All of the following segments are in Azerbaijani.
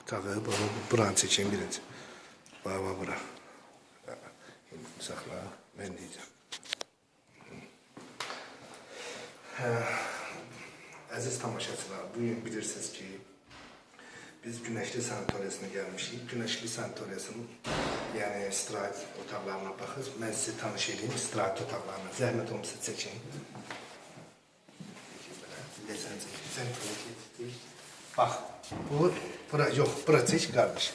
Otağı buranı çəkeyim birinci. Baba bura. Saxla, mən deyəcəm. Əziz tamaşaçılar, bugün bilirsiniz ki, biz Günəşli sanatoriyasına gəlmişik. Günəşli sanatoriyasının yəni istirahət otaqlarına baxırız. Mən sizi tanış edeyim istirahət otaqlarına. Zəhmət olmasa çəkin. Bax, bura çək qardaş.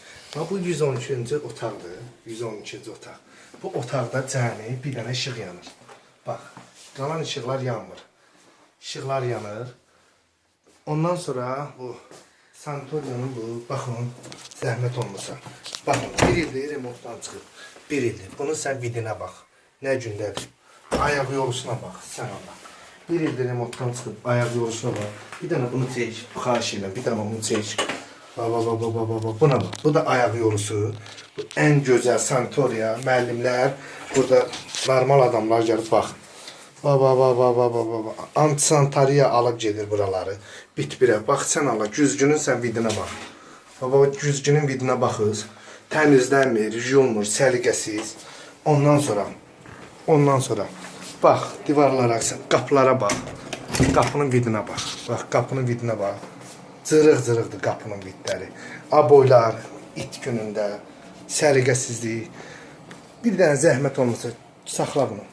Bu 113-cü otaqdır. 113-cü otaq. Bu otaqda cəmi bir dənə işıq yanır. Bax, qalan işıqlar yanmır. İşıqlar yanır. Ondan sonra bu sanatoriyanın bu, baxın, zəhmət olmasa. Baxın, bir ildir remontdan çıxıb. Bir ildir. Bunun sən vidinə bax. Nə gündədir? Ayaq yolusuna bax, sən Allah. Bir ildir remontdan çıxıb, ayaq yolusuna bax. Bir dənə bunu çək, xahiş edirəm, bir dənə bunu çək. Buna bax. Bu da ayaq yolusu. Bu ən gözəl sanatoriya, müəllimlər, burada normal adamlar gəlib bax. Antisanitariya alıb gedir buraları. Bit-birə. Bax, sən Allah, güzgünün sən vidinə bax. Güzgünün vidinə baxız. Təmizlənmir, yumur, səliqəsiz. Ondan sonra, bax, divarlara, qapılara bax. Qapının vidinə bax. Bax, qapının vidinə bax. Cırıq-cırıqdır qapının vidləri. Aboylar, it günündə, səliqəsizlik. Bir dənə zəhmət olmasa, saxla bunu.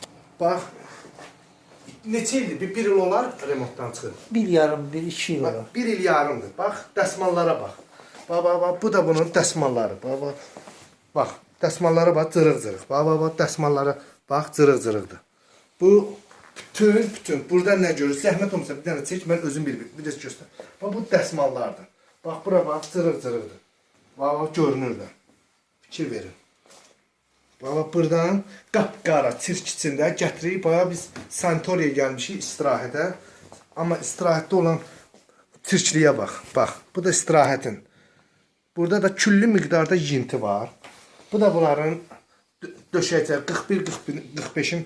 Bax, neçə ildir? Bir il olar remontdan çıxır. Bir yarım, bir iki yıl olar. Bir il yarımdır. Bax, dəsmallara bax. Bax, bu da bunun dəsmalları. Bax, dəsmallara bax, cırıq-cırıq. Bax, dəsmallara bax, cırıq-cırıqdır. Bu, bütün, burada nə görür? Zəhmət olmasa bir dənə çək, mən özüm bir də göstər. Bax, bu dəsmallardır. Bax, bura bax, cırıq-cırıqdır. Bax, görünür də. Fikir verin. Bax, buradan qapqara, çirk içində gətirib, biz sanatoriyaya gəlmişik istirahətə. Amma istirahətdə olan çirkliyə bax. Bax, bu da istirahətin. Burada da küllü miqdarda yiyinti var. Bu da bunların döşəyəcək 41-45-in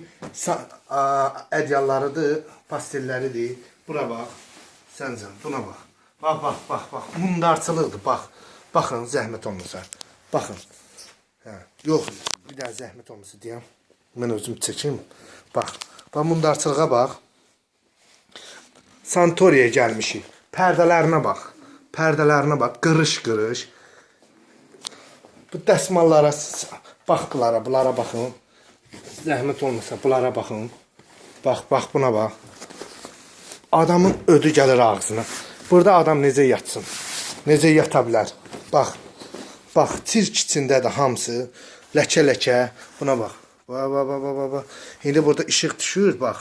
ədyallarıdır, pastelləridir. Bura bax, səncə, buna bax. Bax, mundarçılıqdır, bax. Baxın, zəhmət olmasa. Baxın. Yox, bir daha zəhmət olmasa deyəm. Mən özüm çəkim. Bax, mundarçılığa bax. Sanatoriyaya gəlmişik. Pərdələrinə bax. Qırış-qırış. Bu dəsmallara bax, bunlara baxın. Zəhmət olmasa, bunlara baxın. Bax, buna bax. Adamın ödü gəlir ağzına. Burada adam necə yatsın? Necə yata bilər? Bax, çirk içindədir hamısı. Ləkə-ləkə. Buna bax. Bax. İndi burada işıq düşür, bax.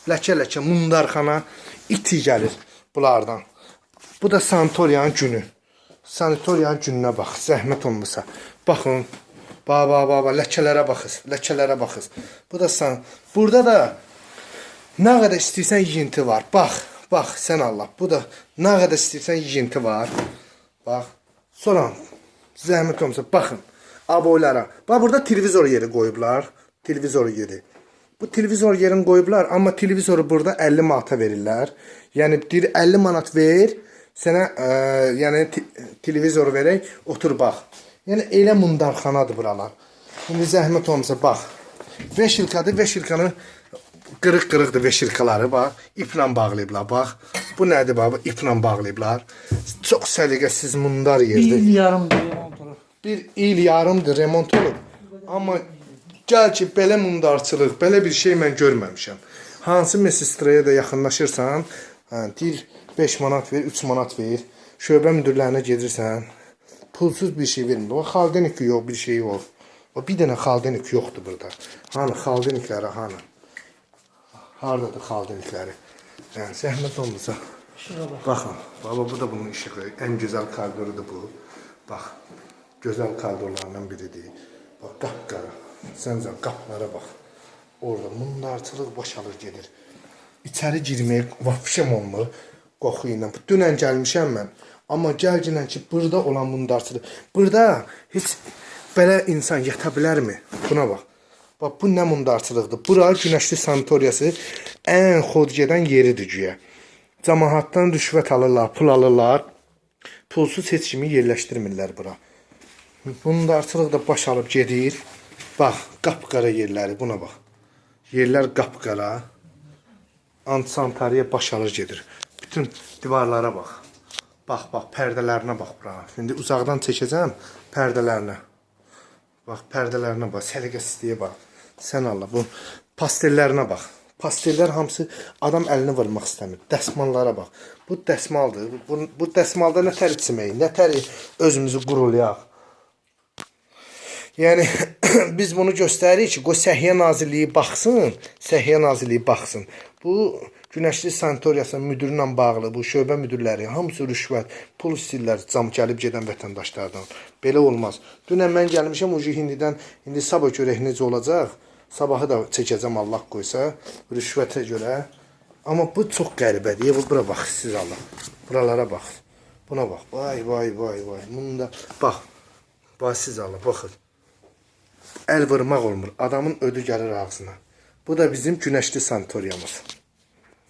Ləkə-ləkə, mundarxana iti gəlir bunlardan. Bu da sanatoriyanın günü. Sanatoriyanın gününə bax, zəhmət olmasa. Baxın. Bax, ləkələrə baxız. Bu da burada da nə qədər istəyirsən yiyinti var. Bax, sən Allah. Bu da nə qədər istəyirsən yiyinti var. Bax. Sonra zəhmət olmasa, baxın. Aboylara. Bax, burada televizor yeri qoyublar. Bu televizor yerini qoyublar, amma televizoru burada 50 manata verirlər. Yəni, 50 manat ver, sənə televizoru verək, otur bax. Yəni, elə mundarxanadır buralar. Şimdi zəhmət olmasa, bax. Veşilkadır, veşilkanın qırıq-qırıqdır veşilkaları, bax. İplə bağlayıblar, bax. Bu nədir, bax, iplə bağlayıblar. Çox səliqəsiz mundar yerdir. Bir il yarımdır remont olur. Bir il yarımdır remont olub. Amma gəl ki, belə mundarçılıq, belə bir şey mən görməmişəm. Hansı mesistraya da yaxınlaşırsan, deyir 5 manat ver, 3 manat ver. Şöbə müdürlərinə gedirsən, pulsuz bir şey vermir. O xaldenik yox, bir şey yox. O bir dənə xaldenik yoxdur burada. Hanı xaldenikləri, hanı? Haradadır xaldenikləri? Yəni, zəhmət olmasa. Baxın, bu da bunun işığı. Ən gözəl koridorudur bu. Bax, gözəl koridorlarından biridir. Bax, qapqara. Səncə, qapılara bax. Orada mundarçılıq boşalır gedir. İçəri girmək vapşəm olmur qoxu ilə. Dünən gəlmişəm mən. Amma gəlginən ki, burada olan mundarçılıq. Burada heç belə insan yata bilərmi? Buna bax. Bax, bu nə mundarçılıqdır. Bura Günəşli sanatoriyası ən xod gedən yeridir güya. Cəmaatdan rüşvət alırlar, pul alırlar. pulsuz heç kimi yerləşdirmirlər bura. Bunun da artıq da baş alıb gedir. Bax, qapqara yerləri, buna bax. Yerlər qapqara. Antisantariya baş alır gedir. Bütün divarlara bax. Bax, pərdələrinə bax bura. İndi uzaqdan çəkəcəm pərdələrinə. Bax, pərdələrinə bax, səliqəsizliyə bax. Sən Allah, bu pastellərinə bax. Pastellər hamısı adam əlini vurmaq istəmir. Dəsmallara bax. Bu dəsmaldır. Bu dəsmalda nə tər içmək, nə tər özümüzü qurulayaq. Yəni biz bunu göstəririk ki, qoy Səhiyyə Nazirliyi baxsın, Səhiyyə Nazirliyi baxsın. Bu Günəşli sanatoriyasının müdürü ilə bağlı bu şöbə müdürləri hamısı rüşvət, pul istəyirlər cam gəlib gedən vətəndaşlardan. Belə olmaz. Dünən mən gəlmişəm ucu hindidən, indi sabah görək necə olacaq. Sabahı da çəkəcəm Allah qoysa rüşvətə görə. Amma bu çox qəribədir. Bura bax siz Allah. Buralara bax. Buna bax. Vay. Bunu da bax. Bax siz Allah baxın. Əl vurmaq olmur. Adamın ödü gəlir ağzına. Bu da bizim Günəşli sanatoriyamız.